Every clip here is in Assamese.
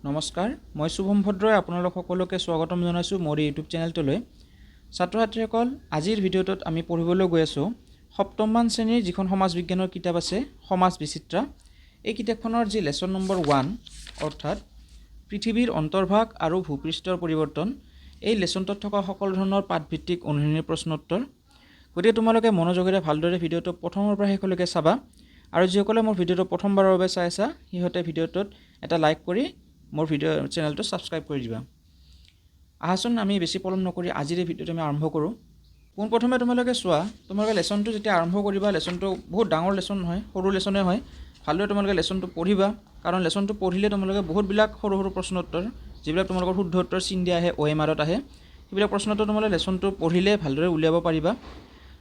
নমস্কাৰ, মই শুভম ভদ্ৰই আপোনালোক সকলোকে স্বাগতম জনাইছোঁ মোৰ ইউটিউব চেনেলটোলৈ। ছাত্ৰ ছাত্ৰীসকল, আজিৰ ভিডিঅ'টোত আমি পঢ়িবলৈ গৈ আছোঁ সপ্তমমান শ্ৰেণীৰ যিখন সমাজ বিজ্ঞানৰ কিতাপ আছে সমাজ বিচিত্ৰা। এই কিতাপখনৰ যি লেচন নম্বৰ 1 অৰ্থাৎ পৃথিৱীৰ অন্তৰ্ভাগ আৰু ভূপৃষ্ঠৰ পৰিৱৰ্তন, এই লেচনটোত থকা সকলো ধৰণৰ পাঠভিত্তিক অনুশীলনী প্ৰশ্নোত্তৰ। গতিকে তোমালোকে মনোযোগেৰে ভালদৰে ভিডিঅ'টো প্ৰথমৰ পৰা শেষলৈকে চাবা, আৰু যিসকলে মোৰ ভিডিঅ'টো প্ৰথমবাৰৰ বাবে চাই আছা সিহঁতে ভিডিঅ'টোত এটা লাইক কৰি মোৰ ভিডিঅ' চেনেলটো ছাবস্ক্ৰাইব কৰি দিবা। আহাচোন আমি বেছি পলম নকৰি আজিৰ এই ভিডিঅ'টো আমি আৰম্ভ কৰোঁ। পোনপ্ৰথমে তোমালোকে চোৱা, তোমালোকে লেচনটো যেতিয়া আৰম্ভ কৰিবা, লেচনটো বহুত ডাঙৰ লেচন নহয়, সৰু লেচনে হয়। ভালদৰে তোমালোকে লেচনটো পঢ়িবা, কাৰণ লেচনটো পঢ়িলে তোমালোকে বহুতবিলাক সৰু সৰু প্ৰশ্নোত্তৰ, যিবিলাক তোমালোকৰ শুদ্ধ উত্তৰ চিন দিয়া আহে OMRত আহে, সেইবিলাক প্ৰশ্নোত্তৰ তোমালোকে লেচনটো পঢ়িলে ভালদৰে উলিয়াব পাৰিবা।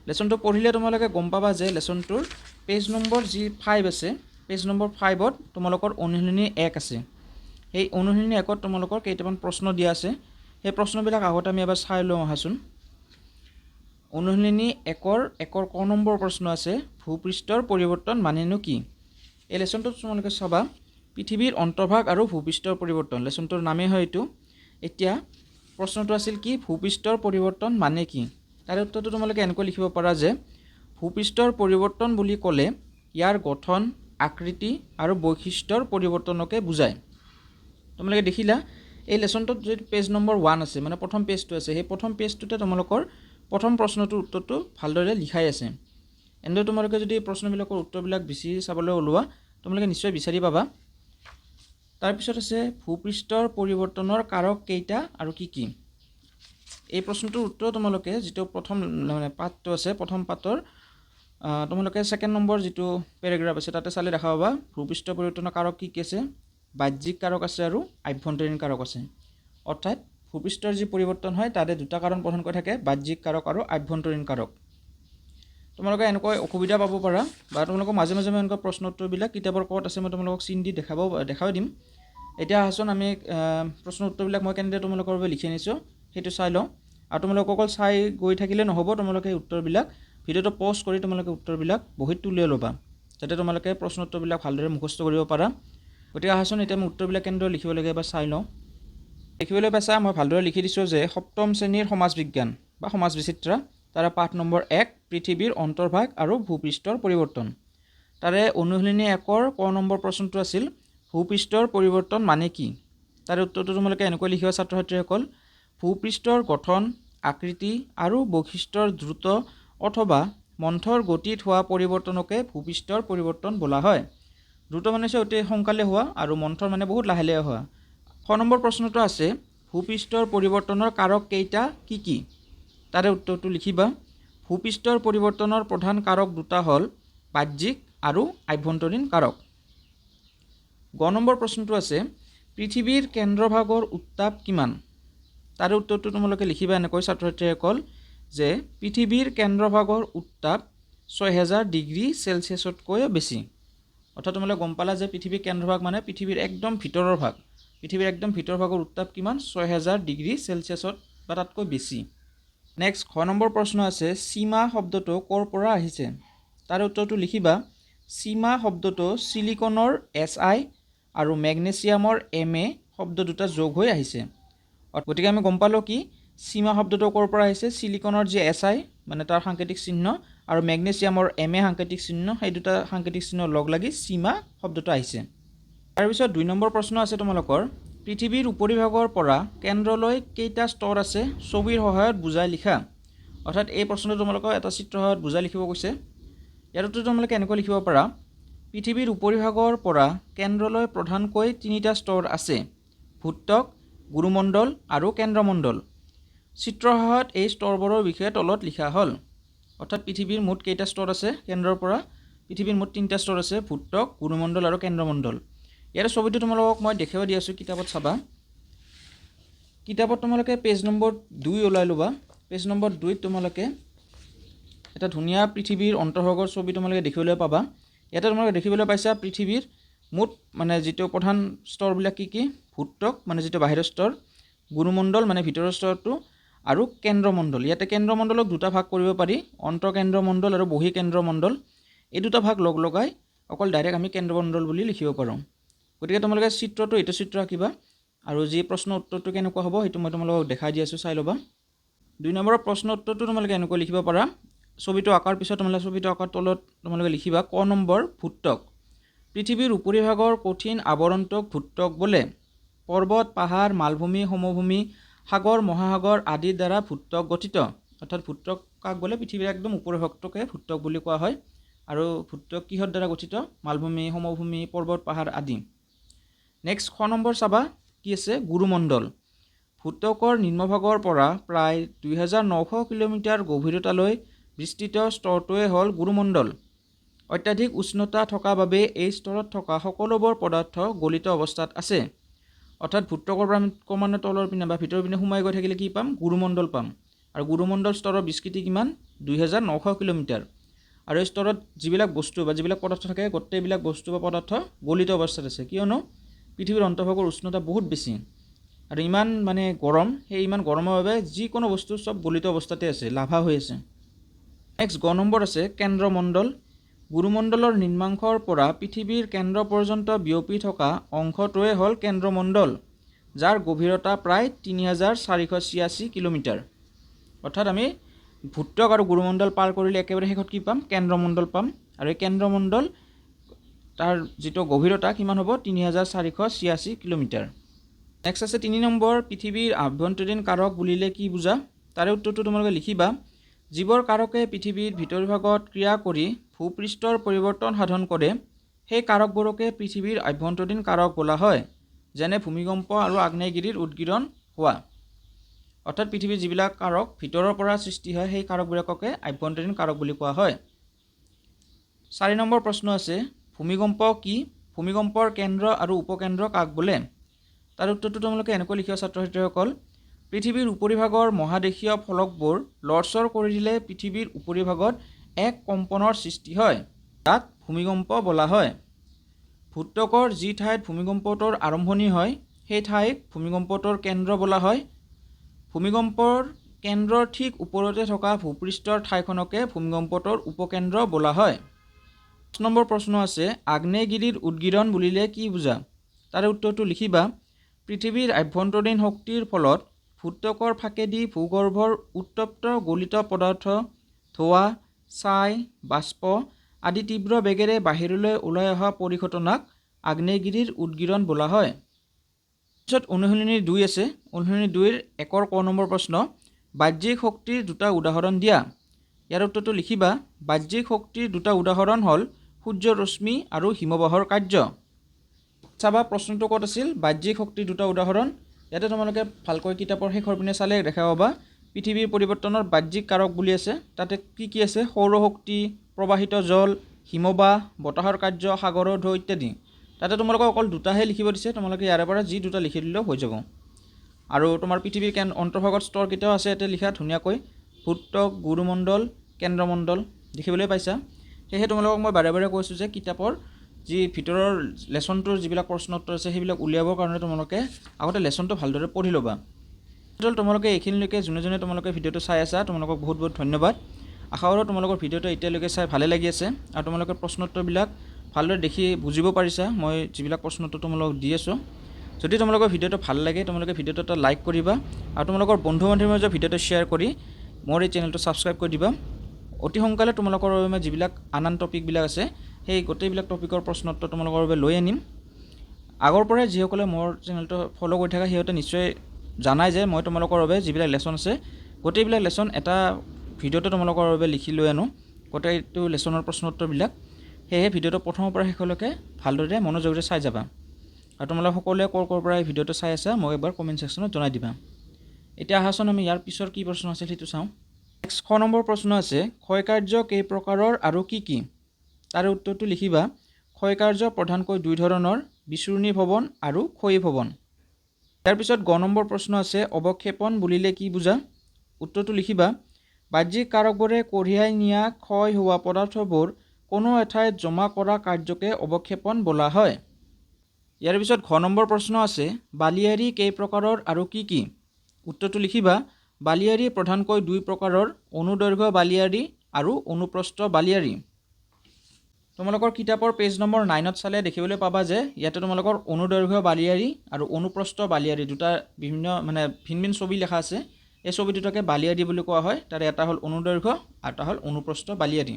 লেচনটো পঢ়িলে তোমালোকে গম পাবা যে লেচনটোৰ পেজ নম্বৰ যি 5 আছে, পেজ নম্বৰ 5ত তোমালোকৰ অনুশীলনী 1 আছে। সেই অনুশীলনী 1ত তোমালোকৰ কেইটামান প্ৰশ্ন দিয়া আছে, সেই প্ৰশ্নবিলাক আগতে আমি এবাৰ চাই লওঁ আহাচোন। অনুশীলনী 1ৰ ক নম্বৰ প্ৰশ্ন আছে, ভূপৃষ্ঠৰ পৰিৱৰ্তন মানেনো কি? এই লেচনটোত তোমালোকে চাবা পৃথিৱীৰ অন্তৰ্ভাগ আৰু ভূপৃষ্ঠৰ পৰিৱৰ্তন, লেচনটোৰ নামেই হয় এইটো। এতিয়া প্ৰশ্নটো আছিল কি, ভূপৃষ্ঠৰ পৰিৱৰ্তন মানে কি? তাৰে উত্তৰটো তোমালোকে এনেকৈ লিখিব পাৰা যে ভূপৃষ্ঠৰ পৰিৱৰ্তন বুলি ক'লে ইয়াৰ গঠন, আকৃতি আৰু বৈশিষ্ট্যৰ পৰিৱৰ্তনকে বুজায়। তোমালোকে দেখিলা এই লেচনটোত যদি পেজ নম্বৰ 1 আছে, মানে প্ৰথম পেজটো আছে, সেই প্ৰথম পেজটোতে তোমালোকৰ প্ৰথম প্ৰশ্নটোৰ উত্তৰটো ভালদৰে লিখাই আছে। এনেদৰে তোমালোকে যদি প্ৰশ্নবিলাকৰ উত্তৰবিলাক বিচাৰি চাবলৈ ওলোৱা, তোমালোকে নিশ্চয় বিচাৰি পাবা। তাৰপিছত আছে ভূপৃষ্ঠৰ পৰিৱৰ্তনৰ কাৰক কেইটা আৰু কি কি? এই প্ৰশ্নটোৰ উত্তৰ তোমালোকে যিটো প্ৰথম মানে পাঠটো আছে, প্ৰথম পাঠৰ তোমালোকে 2nd নম্বৰ যিটো পেৰাগ্ৰাফ আছে তাতে চালে দেখা পাবা ভূপৃষ্ঠ পৰিৱৰ্তনৰ কাৰক কি কি আছে, বাহ্যিক কাৰক আছে আৰু আভ্যন্তৰীণ কাৰক আছে। অৰ্থাৎ ভূপৃষ্ঠৰ যি পৰিৱৰ্তন হয় তাতে দুটা কাৰণ প্ৰধান কৰি থাকে, বাহ্যিক কাৰক আৰু আভ্যন্তৰীণ কাৰক। তোমালোকে এনেকৈ অসুবিধা পাব পাৰা, বা তোমালোকক মাজে মাজে মই এনেকুৱা প্ৰশ্ন উত্তৰবিলাক কিতাপৰ ক'ত আছে মই তোমালোকক চিন দি দেখাই দিম। এতিয়া আহাচোন আমি প্ৰশ্ন উত্তৰবিলাক মই কেনেদৰে তোমালোকৰ বাবে লিখি আনিছোঁ সেইটো চাই লওঁ। আৰু তোমালোক অকল চাই গৈ থাকিলে নহ'ব, তোমালোকে উত্তৰবিলাক ভিডিঅ'টো পজ কৰি তোমালোকে উত্তৰবিলাক বহীত তুলিয়াই ল'বা, যাতে তোমালোকে প্ৰশ্ন উত্তৰবিলাক ভালদৰে মুখস্থ কৰিব পাৰা। গতিকে আহাচোন এতিয়া মই উত্তৰবিলাক কেনেদৰে লিখিব লাগে এবাৰ চাই লওঁ। দেখিবলৈ পাইছা মই ভালদৰে লিখি দিছোঁ যে সপ্তম শ্ৰেণীৰ সমাজ বিজ্ঞান বা সমাজ বিচিত্ৰা, তাৰে পাঠ নম্বৰ 1 পৃথিৱীৰ অন্তৰ্ভাগ আৰু ভূপৃষ্ঠৰ পৰিৱৰ্তন। তাৰে অনুশীলনী 1ৰ ক নম্বৰ প্ৰশ্নটো আছিল ভূপৃষ্ঠৰ পৰিৱৰ্তন মানে কি? তাৰে উত্তৰটো তোমালোকে এনেকৈ লিখিবা ছাত্ৰ ছাত্ৰীসকল, ভূপৃষ্ঠৰ গঠন, আকৃতি আৰু বৈশিষ্ট্যৰ দ্ৰুত অথবা মন্থৰ গতিত হোৱা পৰিৱৰ্তনকে ভূপৃষ্ঠৰ পৰিৱৰ্তন বোলা হয়। দ্ৰুত মানে অতি সোনকালে হোৱা আৰু মন্থৰ মানে বহুত লাহে লাহে হোৱা। ক নম্বৰ প্ৰশ্নটো আছে ভূপৃষ্ঠৰ পৰিৱৰ্তনৰ কাৰক কেইটা কি কি? তাৰে উত্তৰটো লিখিবা, ভূপৃষ্ঠৰ পৰিৱৰ্তনৰ প্ৰধান কাৰক দুটা হ'ল বাহ্যিক আৰু আভ্যন্তৰীণ কাৰক। গ নম্বৰ প্ৰশ্নটো আছে পৃথিৱীৰ কেন্দ্ৰভাগৰ উত্তাপ কিমান? তাৰে উত্তৰটো তোমালোকে লিখিবা এনেকৈ ছাত্ৰ ছাত্ৰীসকল যে পৃথিৱীৰ কেন্দ্ৰভাগৰ উত্তাপ 6000 ডিগ্ৰী চেলছিয়াছতকৈ বেছি। অৰ্থাৎ তোমালোকে গম পালা যে পৃথিৱীৰ কেন্দ্ৰভাগ মানে পৃথিৱীৰ একদম ভিতৰৰ ভাগ, পৃথিৱীৰ একদম ভিতৰৰ ভাগৰ উত্তাপ কিমান? 6000 ডিগ্ৰী চেলছিয়াছত বা তাতকৈ বেছি। নেক্সট খ নম্বৰ প্ৰশ্ন আছে সীমা শব্দটো ক'ৰ পৰা আহিছে? তাৰে উত্তৰটো লিখিবা, সীমা শব্দটো চিলিকনৰ Si আৰু মেগনেছিয়ামৰ Ma শব্দ দুটা যোগ হৈ আহিছে। গতিকে আমি গম পালোঁ কি সীমা শব্দটো ক'ৰ পৰা আহিছে, চিলিকনৰ যি Si মানে তাৰ সাংকেতিক চিহ্ন আৰু মেগনেছিয়ামৰ Ma সাংকেতিক চিহ্ন, সেই দুটা সাংকেতিক চিহ্ন লগ লাগি সীমা শব্দটো আহিছে। তাৰপিছত 2 নম্বৰ প্ৰশ্ন আছে তোমালোকৰ পৃথিৱীৰ উপৰিভাগৰ পৰা কেন্দ্ৰলৈ কেইটা স্তৰ আছে ছবিৰ সহায়ত বুজাই লিখা। অৰ্থাৎ এই প্ৰশ্নটো তোমালোকক এটা চিত্ৰৰ সহায়ত বুজাই লিখিব কৈছে। ইয়াতো তোমালোকে এনেকৈ লিখিব পাৰা, পৃথিৱীৰ উপৰিভাগৰ পৰা কেন্দ্ৰলৈ প্ৰধানকৈ 3টা স্তৰ আছে, ভূত্বক, গুৰুমণ্ডল আৰু কেন্দ্ৰমণ্ডল। চিত্ৰৰ সহায়ত এই স্তৰবোৰৰ বিষয়ে তলত লিখা হ'ল। অৰ্থাৎ পৃথিৱীৰ মুঠ কেইটা স্তৰ আছে কেন্দ্ৰৰ পৰা? পৃথিৱীৰ মুঠ 3টা স্তৰ আছে, ভূত্বক, গুৰুমণ্ডল আৰু কেন্দ্ৰমণ্ডল। ইয়াৰ ছবিটো তোমালোকক মই দেখুৱাই দি আছোঁ, কিতাপত চাবা। কিতাপত তোমালোকে পেজ নম্বৰ 2 ওলাই ল'বা। পেজ নম্বৰ 2ত তোমালোকে এটা ধুনীয়া পৃথিৱীৰ অন্তৰ্ভাগৰ ছবি তোমালোকে দেখিবলৈ পাবা। ইয়াতে তোমালোকে দেখিবলৈ পাইছা পৃথিৱীৰ মুঠ মানে যিটো প্ৰধান স্তৰবিলাক কি কি? ভূত্বক মানে যিটো বাহিৰৰ স্তৰ, গুৰুমণ্ডল মানে ভিতৰৰ স্তৰটো, আৰু কেন্দ্ৰমণ্ডল। ইয়াতে কেন্দ্ৰমণ্ডলক দুটা ভাগ কৰিব পাৰি, অন্তঃকেন্দ্ৰমণ্ডল আৰু বহিঃকেন্দ্ৰমণ্ডল। এই দুটা ভাগ লগ লগাই অকল ডাইৰেক্ট আমি কেন্দ্ৰমণ্ডল বুলি লিখিব পাৰোঁ। গতিকে তোমালোকে চিত্ৰটো এইটো চিত্ৰ আঁকিবা, আৰু যি প্ৰশ্ন উত্তৰটো কেনেকুৱা হ'ব সেইটো মই তোমালোকক দেখাই দি আছোঁ, চাই ল'বা। 2 নম্বৰৰ প্ৰশ্ন উত্তৰটো তোমালোকে এনেকৈ লিখিব পাৰা। ছবিটো আঁকাৰ পিছত তোমালোকে ছবিটো আঁকাৰ তলত তোমালোকে লিখিবা ক নম্বৰ ভূত্বক। পৃথিৱীৰ উপৰিভাগৰ কঠিন আৱৰণটোক ভূত্বক বোলে। পৰ্বত, পাহাৰ, মালভূমি, সমভূমি, সাগৰ, মহাসাগৰ আদিৰ দ্বাৰা ভূত্বক গঠিত। অৰ্থাৎ ভূত্বক কাক বোলে? পৃথিৱীৰ একদম উপৰিভাগটোকে ভূত্বক বুলি কোৱা হয়। আৰু ভূত্বক কিহৰ দ্বাৰা গঠিত? মালভূমি, সমভূমি, পৰ্বত, পাহাৰ আদি। নেক্সট খ নম্বৰ চাবা কি আছে? গুৰুমণ্ডল। ভূত্বকৰ নিম্নভাগৰ পৰা প্ৰায় 2900 কিলোমিটাৰ গভীৰতালৈ বিস্তৃত স্তৰটোৱে হ'ল গুৰুমণ্ডল। অত্যাধিক উষ্ণতা থকা বাবে এই স্তৰত থকা সকলোবোৰ পদাৰ্থ গলিত অৱস্থাত আছে। অৰ্থাৎ ভূত্বকৰ পৰা ক্ৰমান্বয়ে তলৰ পিনে বা ভিতৰৰ পিনে সোমাই গৈ থাকিলে কি পাম? গুৰুমণ্ডল পাম। আৰু গুৰুমণ্ডল স্তৰৰ বিস্তৃতি কিমান? 2900 কিলোমিটাৰ। আৰু এই স্তৰত যিবিলাক বস্তু বা যিবিলাক পদাৰ্থ থাকে গোটেইবিলাক বস্তু বা পদাৰ্থ গলিত অৱস্থাত আছে, কিয়নো পৃথিৱীৰ অন্তৰ্ভাগৰ উষ্ণতা বহুত বেছি আৰু ইমান মানে গৰম, সেই ইমান গৰমৰ বাবে যিকোনো বস্তু চব গলিত অৱস্থাতে আছে, লাভা হৈ আছে। নেক্সট গ নম্বৰ আছে কেন্দ্ৰমণ্ডল। গুৰুমণ্ডলৰ নিম্নাংশৰ পৰা পৃথিৱীৰ কেন্দ্ৰ পৰ্যন্ত বিয়পি থকা অংশটোৱে হ'ল কেন্দ্ৰমণ্ডল, যাৰ গভীৰতা প্ৰায় 3486 কিলোমিটাৰ। অৰ্থাৎ আমি ভূত্বক আৰু গুৰুমণ্ডল পাৰ কৰিলে একেবাৰে শেষত কি পাম? কেন্দ্ৰমণ্ডল পাম। আৰু এই কেন্দ্ৰমণ্ডল তাৰ যিটো গভীৰতা কিমান হ'ব? 3486 কিলোমিটাৰ। নেক্সট আছে 3 নম্বৰ পৃথিৱীৰ আভ্যন্তৰীণ কাৰক বুলিলে কি বুজা? তাৰে উত্তৰটো তোমালোকে লিখিবা। যিবোৰ কাৰকে পৃথিৱীৰ ভিতৰভাগত ক্ৰিয়া কৰি ভূপৃষ্ঠৰ পৰিৱৰ্তন সাধন কৰে সেই কাৰকবোৰকে পৃথিৱীৰ আভ্যন্তৰীণ কাৰক বোলা হয়, যেনে ভূমিকম্প আৰু আগ্নেয়গিৰিৰ উদগীৰণ হোৱা। অৰ্থাৎ পৃথিৱীৰ যিবিলাক কাৰক ভিতৰৰ পৰা সৃষ্টি হয় সেই কাৰকবিলাককে আভ্যন্তৰীণ কাৰক বুলি কোৱা হয়। 4 নম্বৰ প্ৰশ্ন আছে ভূমিকম্প কি? ভূমিকম্পৰ কেন্দ্ৰ আৰু উপকেন্দ্ৰ কাক বোলে? তাৰ উত্তৰটো তোমালোকে এনেকৈ লিখিবা ছাত্ৰ ছাত্ৰীসকল। পৃথিৱীৰ উপৰিভাগৰ মহাদেশীয় ফলকবোৰ লৰচৰ কৰি দিলে পৃথিৱীৰ উপৰিভাগত এক কম্পনৰ সৃষ্টি হয়, তাক ভূমিকম্প বোলা হয়। ভূত্বকৰ যি ঠাইত ভূমিকম্পটোৰ আৰম্ভণি হয় সেই ঠাইক ভূমিকম্পটোৰ কেন্দ্ৰ বোলা হয়। ভূমিকম্পৰ কেন্দ্ৰৰ ঠিক ওপৰতে থকা ভূপৃষ্ঠৰ ঠাইখনকে ভূমিকম্পটোৰ উপকেন্দ্ৰ বোলা হয়। 5 নম্বৰ প্ৰশ্ন আছে আগ্নেয়গিৰিৰ উদগীৰণ বুলিলে কি বুজা? তাৰে উত্তৰটো লিখিবা। পৃথিৱীৰ আভ্যন্তৰীণ শক্তিৰ ফলত ভূত্বকৰ ফাকেদি ভূগৰ্ভৰ উত্তপ্ত গলিত পদাৰ্থ, ধোঁৱা, ছাই, বাষ্প আদি তীব্ৰ বেগেৰে বাহিৰলৈ ওলাই অহা পৰিঘটনাক আগ্নেয়গিৰিৰ উদগীৰণ বোলা হয়। তাৰপিছত অনুশীলনী 2 আছে। অনুশীলনী 2ৰ 1ৰ ক নম্বৰ প্ৰশ্ন বাহ্যিক শক্তিৰ দুটা উদাহৰণ দিয়া। ইয়াৰ উত্তৰটো লিখিবা। বাহ্যিক শক্তিৰ দুটা উদাহৰণ হ'ল সূৰ্যৰ ৰশ্মি আৰু হিমবাহৰ কাৰ্য। চাবা প্ৰশ্নটো ক'ত আছিল? বাহ্যিক শক্তিৰ দুটা উদাহৰণ। ইয়াতে তোমালোকে ভালকৈ কিতাপৰ শেষৰ পিনে চালে দেখা পাবা পৃথিৱীৰ পৰিৱৰ্তনৰ বাহ্যিক কাৰক বুলি আছে। তাতে কি আছে? সৌৰশক্তি, প্ৰবাহিত জল, হিমবাহ, বতাহৰ কাৰ্য, সাগৰৰ ঢৌ ইত্যাদি। তাতে তোমালোকক অকল দুটাহে লিখিব দিছে, তোমালোকে ইয়াৰে পৰা যি দুটা লিখি দিলেও হৈ যাব। আৰু তোমাৰ পৃথিৱীৰ অন্তৰ্ভাগত স্তৰকেইটাও আছে ইয়াতে লিখা ধুনীয়াকৈ, ভূত্বক, গুৰুমণ্ডল, কেন্দ্ৰমণ্ডল দেখিবলৈ পাইছা। সেয়েহে তোমালোকক মই বাৰে বাৰে কৈছোঁ যে কিতাপৰ যি ভিতৰৰ লেচনটোৰ যিবিলাক প্ৰশ্ন উত্তৰ আছে সেইবিলাক উলিয়াবৰ কাৰণে তোমালোকে আগতে লেচনটো ভালদৰে পঢ়ি ল'বা। তোমালোকে এইখিনিলৈকে যোনে তোমালোকে ভিডিঅ'টো চাই আছা তোমালোকক বহুত বহুত ধন্যবাদ। আশা কৰোঁ তোমালোকৰ ভিডিঅ'টো এতিয়ালৈকে চাই ভালে লাগি আছে আৰু তোমালোকে প্ৰশ্ন উত্তৰবিলাক ভালদৰে দেখি বুজিব পাৰিছা মই যিবিলাক প্ৰশ্ন উত্তৰ তোমালোকক দি আছোঁ। যদি তোমালোকৰ ভিডিঅ'টো ভাল লাগে তোমালোকে ভিডিঅ'টো এটা লাইক কৰিবা আৰু তোমালোকৰ বন্ধু বান্ধৱীৰ মাজত ভিডিঅ'টো শ্বেয়াৰ কৰি মোৰ এই চেনেলটো ছাবস্ক্ৰাইব কৰি দিবা। অতি সোনকালে তোমালোকৰ বাবে যিবিলাক আন টপিকবিলাক আছে সেই গোটেইবিলাক টপিকৰ প্ৰশ্ন উত্তৰ তোমালোকৰ বাবে লৈ আনিম। আগৰ পৰাই যিসকলে মোৰ চেনেলটো ফ'ল' কৰি থাকে সিহঁতে নিশ্চয় জানাই যে মই তোমালোকৰ বাবে যিবিলাক লেচন আছে গোটেইবিলাক লেচন এটা ভিডিঅ'টো তোমালোকৰ বাবে লিখি লৈ আনো, গোটেইটো লেচনৰ প্ৰশ্ন উত্তৰবিলাক। সেয়েহে ভিডিঅ'টো প্ৰথমৰ পৰা শেষলৈকে ভালদৰে মনোযোগেৰে চাই যাবা। আৰু তোমালোকে সকলোৱে ক'ৰ পৰা এই ভিডিঅ'টো চাই আছা মোক এবাৰ কমেণ্ট ছেকশ্যনত জনাই দিবা। এতিয়া আহাচোন আমি ইয়াৰ পিছৰ কি প্ৰশ্ন আছে সেইটো চাওঁ। নেক্সট 6 নম্বৰ প্ৰশ্ন আছে ক্ষয়কাৰ্য কেই প্ৰকাৰৰ আৰু কি কি? তাৰে উত্তৰটো লিখিবা। ক্ষয়কাৰ্য প্ৰধানকৈ 2 ধৰণৰ, বিচূৰ্ণী ভৱন আৰু ক্ষয়ী ভৱন। ইয়াৰ পিছত গ নম্বৰ প্ৰশ্ন আছে অৱক্ষেপণ বুলিলে কি বুজা? উত্তৰটো লিখিবা। বাহ্যিক কাৰকবোৰে কঢ়িয়াই নিয়া ক্ষয় হোৱা পদাৰ্থবোৰ কোনো এঠাইত জমা কৰা কাৰ্যকে অৱক্ষেপণ বোলা হয়। ইয়াৰ পিছত ঘ নম্বৰ প্ৰশ্ন আছে বালিয়াৰী কেই প্ৰকাৰৰ আৰু কি কি? উত্তৰটো লিখিবা। বালিয়াৰী প্ৰধানকৈ 2 প্ৰকাৰৰ, অনুদৈৰ্ঘ্য বালিয়াৰী আৰু অনুপ্ৰস্থ বালিয়াৰী। তোমালোকৰ কিতাপৰ পেজ নম্বৰ 9ত চালে দেখিবলৈ পাবা যে ইয়াতে তোমালোকৰ অনুদৈৰ্ঘ্য বালিয়াৰী আৰু অনুপ্ৰস্থ বালিয়াৰী দুটা বিভিন্ন ভিন ভিন ছবি লেখা আছে। এই ছবি দুটাকে বালিয়াৰী বুলি কোৱা হয়। তাৰে এটা হ'ল অনুদৈৰ্ঘ্য আৰু এটা হ'ল অনুপ্ৰস্থ বালিয়াৰী।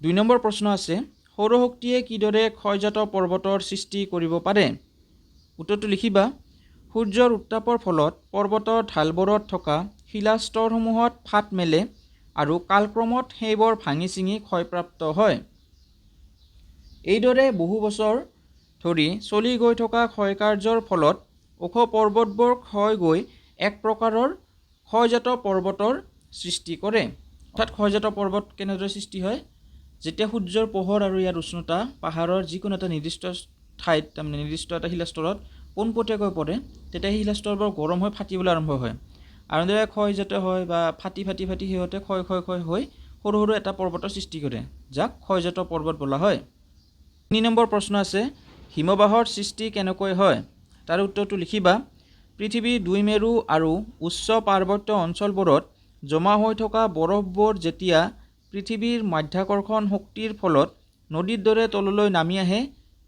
2 নম্বৰ প্ৰশ্ন আছে, সৌৰশক্তিয়ে কিদৰে ক্ষয়জাত পৰ্বতৰ সৃষ্টি কৰিব পাৰে? উত্তৰটো লিখিবা। সূৰ্যৰ উত্তাপৰ ফলত পৰ্বতৰ ঢালবোৰত থকা শিলাস্তৰসমূহত ফাট মেলে আৰু কালক্ৰমত সেইবোৰ ভাঙি ছিঙি ক্ষয়প্ৰাপ্ত হয়। এইদৰে বহু বছৰ ধৰি চলি গৈ থকা ক্ষয়কাৰ্যৰ ফলত ওখ পৰ্বতবোৰ ক্ষয় গৈ এক প্ৰকাৰৰ ক্ষয়জাত পৰ্বতৰ সৃষ্টি কৰে। অৰ্থাৎ ক্ষয়জাত পৰ্বত কেনেদৰে সৃষ্টি হয়? যেতিয়া সূৰ্যৰ পোহৰ আৰু ইয়াৰ উষ্ণতা পাহাৰৰ যিকোনো এটা নিৰ্দিষ্ট ঠাইত নিৰ্দিষ্ট এটা শিলাস্তৰত পোনপটীয়াকৈ পৰে, তেতিয়া সেই শিলাস্তৰবোৰ গৰম হৈ ফাটিবলৈ আৰম্ভ হয় আৰু এনেদৰে ক্ষয়জাত হয় বা ফাটি সিহঁতে ক্ষয় হৈ সৰু সৰু এটা পৰ্বতৰ সৃষ্টি কৰে, যাক ক্ষয়জাত পৰ্বত বোলা হয়। 3 নম্বৰ প্ৰশ্ন আছে, হিমবাহৰ সৃষ্টি কেনেকৈ হয়? তাৰ উত্তৰটো লিখিবা। পৃথিৱীৰ 2 মেৰু আৰু উচ্চ পাৰ্বত্য অঞ্চলবোৰত জমা হৈ থকা বৰফবোৰ যেতিয়া পৃথিৱীৰ মাধ্যাকৰ্ষণ শক্তিৰ ফলত নদীৰ দৰে তললৈ নামি আহে,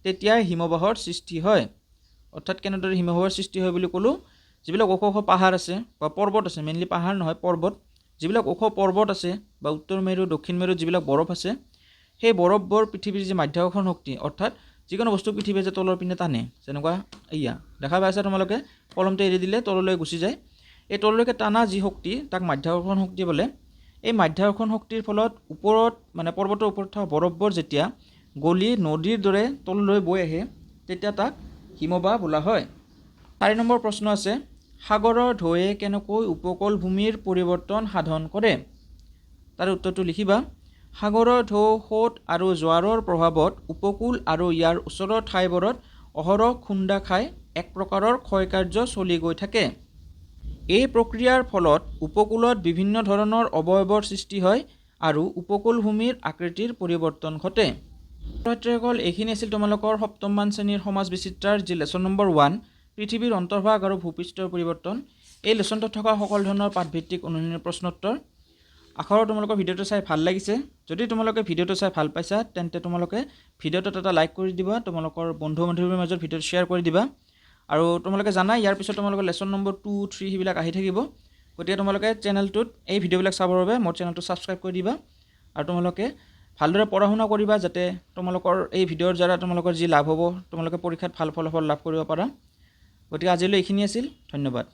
তেতিয়াই হিমবাহৰ সৃষ্টি হয়। অৰ্থাৎ কেনেদৰে হিমবাহৰ সৃষ্টি হয় বুলি ক'লোঁ, যিবিলাক ওখ ওখ পাহাৰ আছে বা পৰ্বত আছে, মেইনলি পাহাৰ নহয় পৰ্বত, যিবিলাক ওখ পৰ্বত আছে বা উত্তৰ মেৰু দক্ষিণ মেৰুত যিবিলাক বৰফ আছে, সেই বৰফবোৰ পৃথিৱীৰ যি মাধ্যাকৰ্ষণ শক্তি, অৰ্থাৎ যিকোনো বস্তু পৃথিৱীয়ে যে তলৰ পিনে টানে, যেনেকুৱা এয়া দেখা পাইছা তোমালোকে, কলমটো এৰি দিলে তললৈ গুচি যায়। এই তললৈকে টানা যি শক্তি, তাক মাধ্যাকৰ্ষণ শক্তি বোলে। এই মাধ্যাকৰ্ষণ শক্তিৰ ফলত ওপৰত পৰ্বতৰ ওপৰত থকা বৰফবোৰ যেতিয়া গলি নদীৰ দৰে তললৈ বৈ আহে, তেতিয়া তাক হিমবাহ বোলা হয়। 4 নম্বৰ প্ৰশ্ন আছে, সাগৰৰ ঢৌৱে কেনেকৈ উপকূল ভূমিৰ পৰিৱৰ্তন সাধন কৰে? তাৰ উত্তৰটো লিখিবা। সাগৰৰ ঢৌ সোঁত আৰু জোৱাৰৰ প্ৰভাৱত উপকূল আৰু ইয়াৰ ওচৰৰ ঠাইবোৰত অহৰহ খুন্দা খাই এক প্ৰকাৰৰ ক্ষয়কাৰ্য চলি গৈ থাকে। এই প্ৰক্ৰিয়াৰ ফলত উপকূলত বিভিন্ন ধৰণৰ অৱয়ৱৰ সৃষ্টি হয় আৰু উপকূল ভূমিৰ আকৃতিৰ পৰিৱৰ্তন ঘটে। ছাত্ৰীসকল, এইখিনি আছিল তোমালোকৰ 7ম শ্ৰেণীৰ সমাজ বিচিত্ৰাৰ যি লেচন নম্বৰ 1, পৃথিৱীৰ অন্তৰ্ভাগ আৰু ভূপৃষ্ঠৰ পৰিৱৰ্তন। এই লেচনটোত থকা সকলো ধৰণৰ পাঠভিত্তিক অনুশীলনী প্ৰশ্নোত্তৰ। আশা কৰোঁ তোমালোকৰ ভিডিঅ'টো চাই ভাল লাগিছে। যদি তোমালোকে ভিডিঅ'টো চাই ভাল পাইছা, তেন্তে তোমালোকে ভিডিঅ'টোত এটা লাইক কৰি দিবা, তোমালোকৰ বন্ধু বান্ধৱীৰ মাজত ভিডিঅ'টো শ্বেয়াৰ কৰি দিবা। আৰু তোমালোকে জানাই ইয়াৰ পিছত তোমালোকৰ লেচন নম্বৰ 2, 3 সেইবিলাক আহি থাকিব। গতিকে তোমালোকে চেনেলটোত এই ভিডিঅ'বিলাক চাবৰ বাবে মোৰ চেনেলটো ছাবস্ক্ৰাইব কৰি দিবা আৰু তোমালোকে ভালদৰে পঢ়া শুনা কৰিবা, যাতে তোমালোকৰ এই ভিডিঅ'ৰ দ্বাৰা তোমালোকৰ যি লাভ হ'ব, তোমালোকে পৰীক্ষাত ভাল ফলাফল লাভ কৰিব পাৰা। গতিকে আজিলৈ এইখিনি আছিল। ধন্যবাদ।